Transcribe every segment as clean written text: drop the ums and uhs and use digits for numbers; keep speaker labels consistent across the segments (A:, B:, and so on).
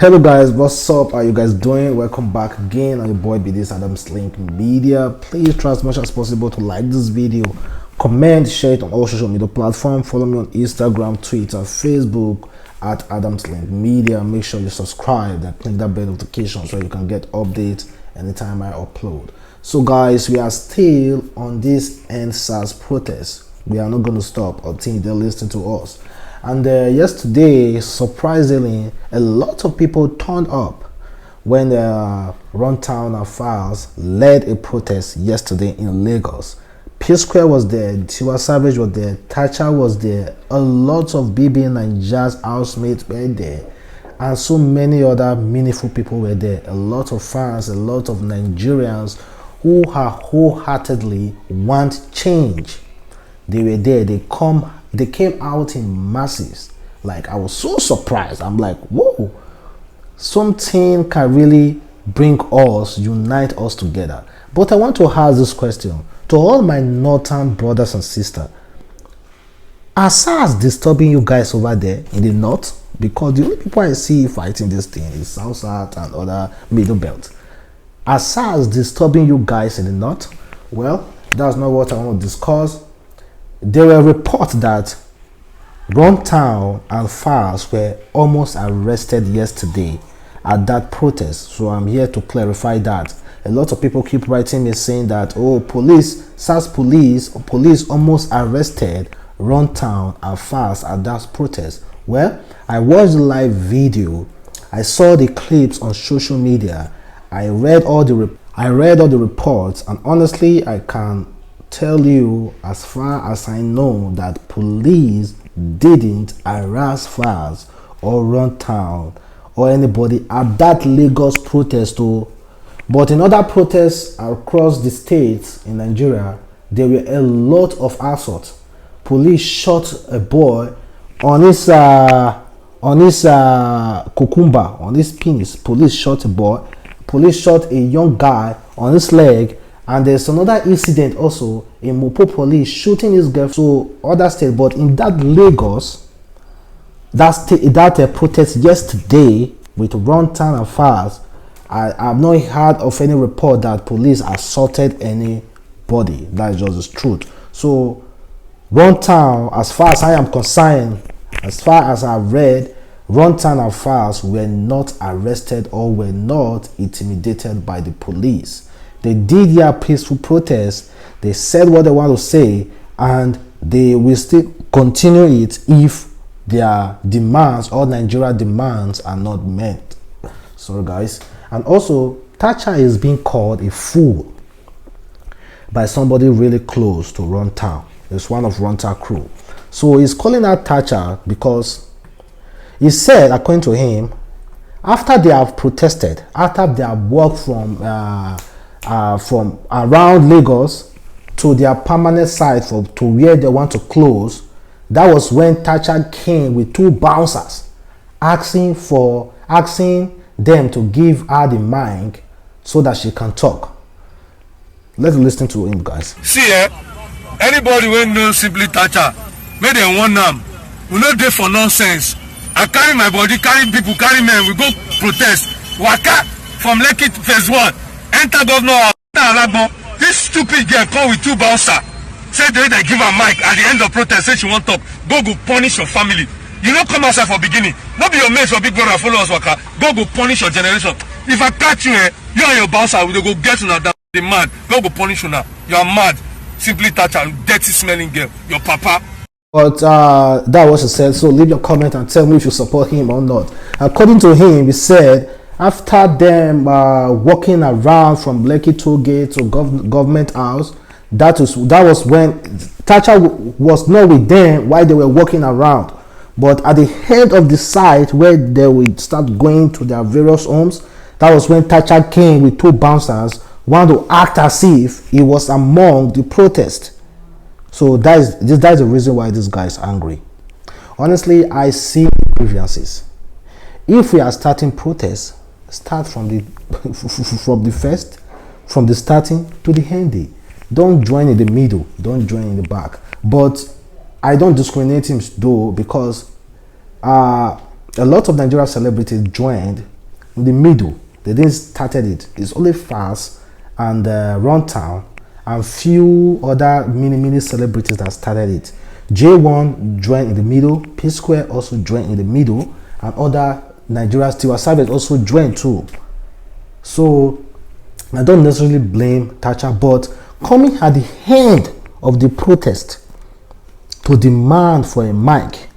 A: Hello guys, what's up? How you guys doing? Welcome back again on your boy BDS Adams Link Media. Please try as much as possible to like this video, comment, share it on all social media platforms. Follow me on Instagram, Twitter, Facebook at Adams Link Media. Make sure you subscribe and click that bell notification so you can get updates anytime I upload. So guys, we are still on this NSAS protest. We are not going to stop until they listen to us. And yesterday, surprisingly, a lot of people turned up when Runtown Afars led a protest yesterday in Lagos. P Square was there, Tiwa Savage was there, Thatcher was there, a lot of BB Nigeria's housemates were there, and so many other meaningful people were there. A lot of fans, a lot of Nigerians who are wholeheartedly want change. They were there. They came out in masses. Like, I was so surprised. I'm like, whoa, something can really bring us, unite us together. But I want to ask this question to all my northern brothers and sisters. Are SARS disturbing you guys over there in the north? Because the only people I see fighting this thing is South and other middle belt. Are SARS disturbing you guys in the north? Well, that's not what I want to discuss. There were reports that Runtown and Fars were almost arrested yesterday at that protest. So I'm here to clarify that. A lot of people keep writing me saying that, oh, SARS police almost arrested Runtown and Fars at that protest. Well, I watched the live video. I saw the clips on social media. I read all the reports, and honestly, I can tell you, as far as I know, that police didn't harass Fars or Runtown or anybody at that Lagos protest. But in other protests across the states in Nigeria, there were a lot of assaults. Police shot a boy on his cucumber, on his penis. Police shot a boy. Police shot a young guy on his leg. And there's another incident also in Mopo police shooting his girl. So other state, but in that Lagos, that protest yesterday with Runtown and Fars, I have not heard of any report that police assaulted anybody. That's just the truth. So Runtown, as far as I am concerned, as far as I've read, Runtown and Fars were not arrested or were not intimidated by the police. They did their peaceful protest. They said what they want to say, and they will still continue it if their demands or Nigeria demands are not met. Sorry, guys. And also, Thatcher is being called a fool by somebody really close to Runtown. It's one of Runtown crew. So he's calling out Thatcher because he said, according to him, after they have protested, after they have walked from around Lagos to their permanent site to where they want to close, that was when Thatcher came with two bouncers asking them to give her the mic so that she can talk. Let's listen to him, guys.
B: See, anybody when know simply Thatcher, make them one arm. We no dey for nonsense. I carry my body, carry people, carry men. We go protest. Waka from Lekki phase 1. Enter governor Alagbo. This stupid girl come with two bouncers. Say they give her mic at the end of protest. Say she won't talk. Go punish your family. You don't come outside for beginning. Not be your mates or big brother follow us waka. Go punish your generation. If I catch you, you and your bouncer will go get you now. They mad. Go punish you now. You are mad. Simply Thatcher, dirty smelling girl. Your papa.
A: But that was he said. So leave your comment and tell me if you support him or not. According to him, he said, after them walking around from Lekki Toll Gate to government house, that was when Thatcher was not with them while they were walking around. But at the head of the site where they would start going to their various homes, that was when Thatcher came with two bouncers, one to act as if he was among the protest. So that is the reason why this guy is angry. Honestly, I see grievances. If we are starting protests, start from the starting to the ending. Don't join in the middle. Don't join in the back. But I don't discriminate him though, because a lot of Nigerian celebrities joined in the middle. They didn't started it. It's only Falz and Runtown and few other mini celebrities that started it. J1 joined in the middle, P Square also joined in the middle, and other Nigerian Tiwa Savage also joined too. So I don't necessarily blame Thatcher, but coming at the end of the protest to demand for a mic,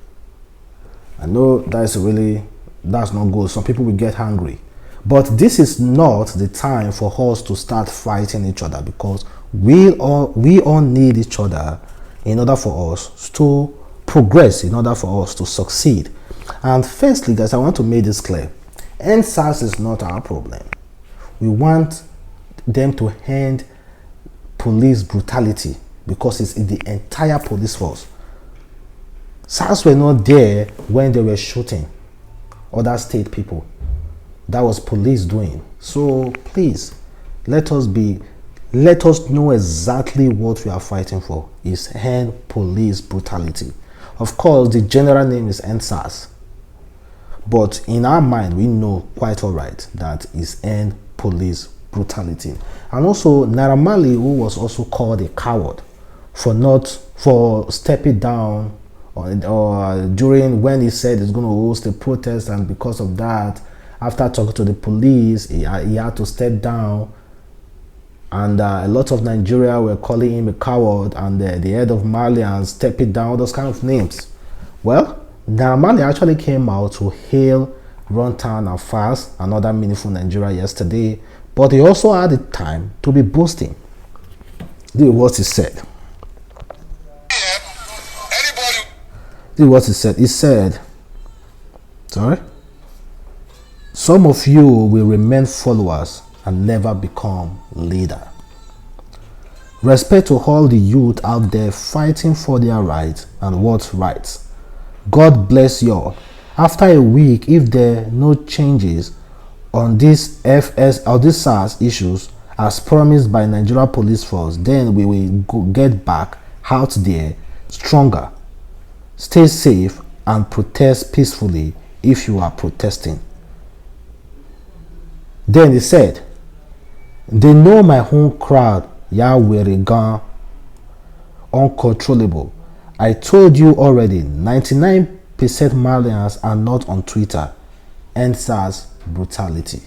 A: I know that's not good. Some people will get angry, but this is not the time for us to start fighting each other, because we all need each other in order for us to progress, in order for us to succeed. And firstly, guys, I want to make this clear. EndSARS is not our problem. We want them to end police brutality, because it's in the entire police force. SARS were not there when they were shooting other state people. That was police doing. So please, let us know exactly what we are fighting for. Is end police brutality. Of course, the general name is EndSARS, but in our mind, we know quite all right that is end police brutality. And also Naira Marley, who was also called a coward for stepping down or during when he said he's going to host a protest, and because of that, after talking to the police, he had to step down. And a lot of Nigeria were calling him a coward, and the head of Marley and stepping down, those kind of names. Well, Naira Marley actually came out to hail Runtown and Falz, another meaningful Nigeria yesterday, but he also had the time to be boasting. This is what he said. This is what he said. He said, sorry? Some of you will remain followers and never become leader. Respect to all the youth out there fighting for their rights and what's right. God bless you all. After a week, if there are no changes on this FS or this SARS issues as promised by Nigeria Police Force, then we will get back out there stronger. Stay safe and protest peacefully if you are protesting. Then he said, they know my own crowd, Yahweh gun uncontrollable. I told you already, 99% Malians are not on Twitter. EndSARS brutality.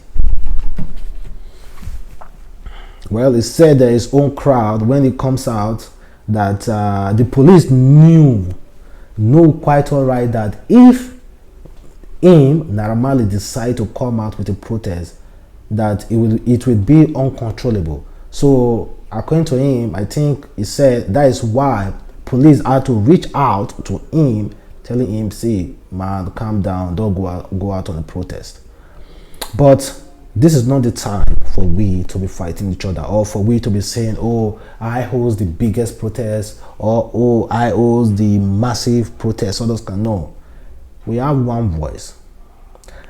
A: Well, he said that his own crowd, when it comes out that the police knew quite all right that if Naira Marley decide to come out with a protest, that it will be uncontrollable. So according to him, I think he said that is why police had to reach out to him, telling him, see, man, calm down, don't go out on a protest. But this is not the time for we to be fighting each other, or for we to be saying, oh, I host the biggest protest, or oh, I host the massive protest. Others can know. We have one voice.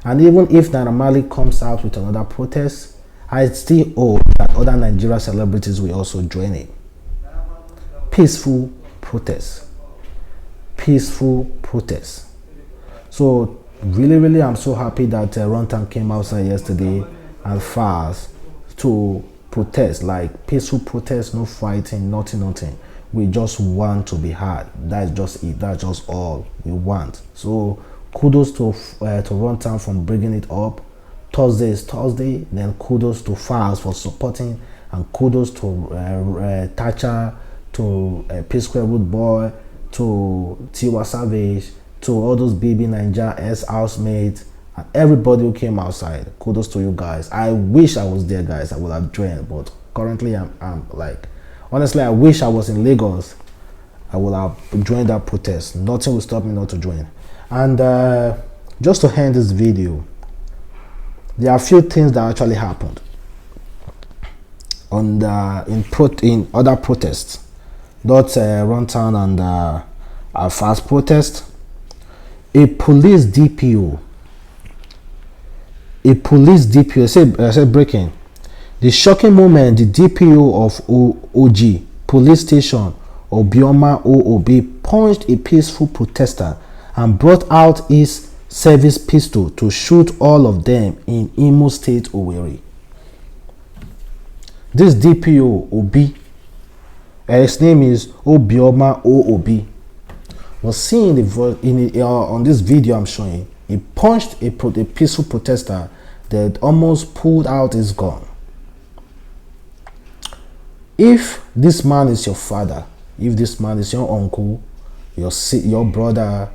A: And even if Naira Marley comes out with another protest, I still hope that other Nigerian celebrities will also join it. Peaceful protest. Peaceful protest. So really, I'm so happy that Runtown came outside yesterday and Falz to protest, like peaceful protest, no fighting, nothing. We just want to be heard. That's just it. That's just all we want. So kudos to Runtown for bringing it up. Thursday is Thursday. Then kudos to Falz for supporting, and kudos to Thatcher, to P Square Root Boy, to Tiwa Savage, to all those baby Ninja S housemates, and everybody who came outside. Kudos to you guys. I wish I was there, guys. I would have joined, but currently I'm like, honestly, I wish I was in Lagos. I would have joined that protest. Nothing will stop me not to join. And just to end this video, there are a few things that actually happened on in other protests, not Runtown and Falz protest. A police DPO, said breaking. The shocking moment, the DPO of OG police station Obioma OOB punched a peaceful protester and brought out his service pistol to shoot all of them in Imo State, Owerri. This DPO Obi, his name is Obioma Obi, was seen on this video I'm showing. He punched a peaceful protester that almost pulled out his gun. If this man is your father, if this man is your uncle, your brother,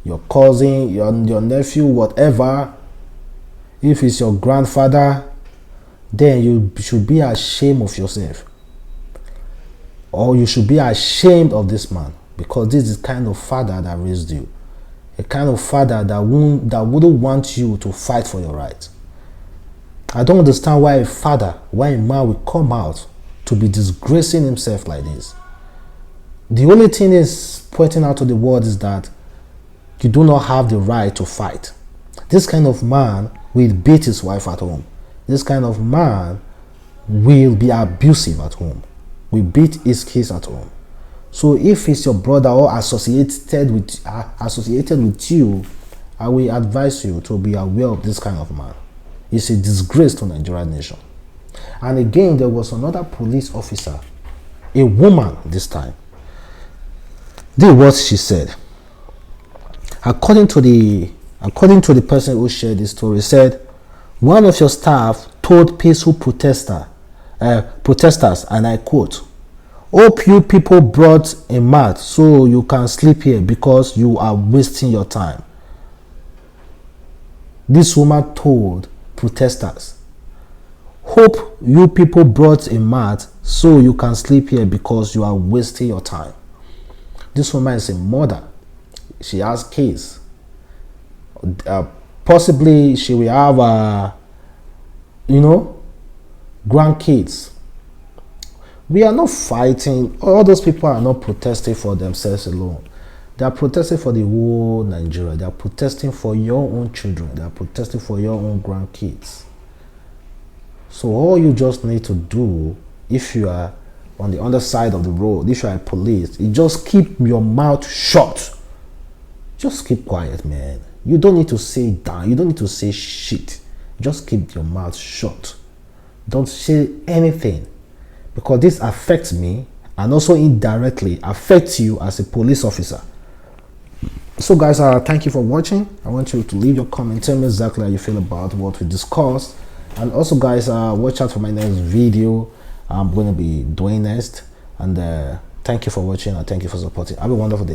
A: your cousin, your nephew, whatever, if it's your grandfather, then you should be ashamed of yourself, or you should be ashamed of this man, because this is the kind of father that raised you, a kind of father that wouldn't want you to fight for your rights. I don't understand why a man will come out to be disgracing himself like this. The only thing is pointing out to the world is that you do not have the right to fight. This kind of man will beat his wife at home. This kind of man will be abusive at home, will beat his kids at home. So if it's your brother or associated with you, I will advise you to be aware of this kind of man. It's a disgrace to Nigerian nation. And again, there was another police officer, a woman this time. This is what she said. According to the person who shared this story, said, one of your staff told peaceful protesters, and I quote, "Hope you people brought a mat so you can sleep here because you are wasting your time." This woman told protesters, "Hope you people brought a mat so you can sleep here because you are wasting your time." This woman is a mother. She has kids. Possibly she will have, grandkids. We are not fighting. All those people are not protesting for themselves alone. They are protesting for the whole Nigeria. They are protesting for your own children. They are protesting for your own grandkids. So all you just need to do, if you are on the other side of the road, if you are a police, you just keep your mouth shut. Just keep quiet, man. You don't need to say down. You don't need to say shit. Just keep your mouth shut. Don't say anything, because this affects me and also indirectly affects you as a police officer. So guys, thank you for watching. I want you to leave your comment. Tell me exactly how you feel about what we discussed. And also guys, watch out for my next video I'm going to be doing next. And thank you for watching and thank you for supporting. Have a wonderful day.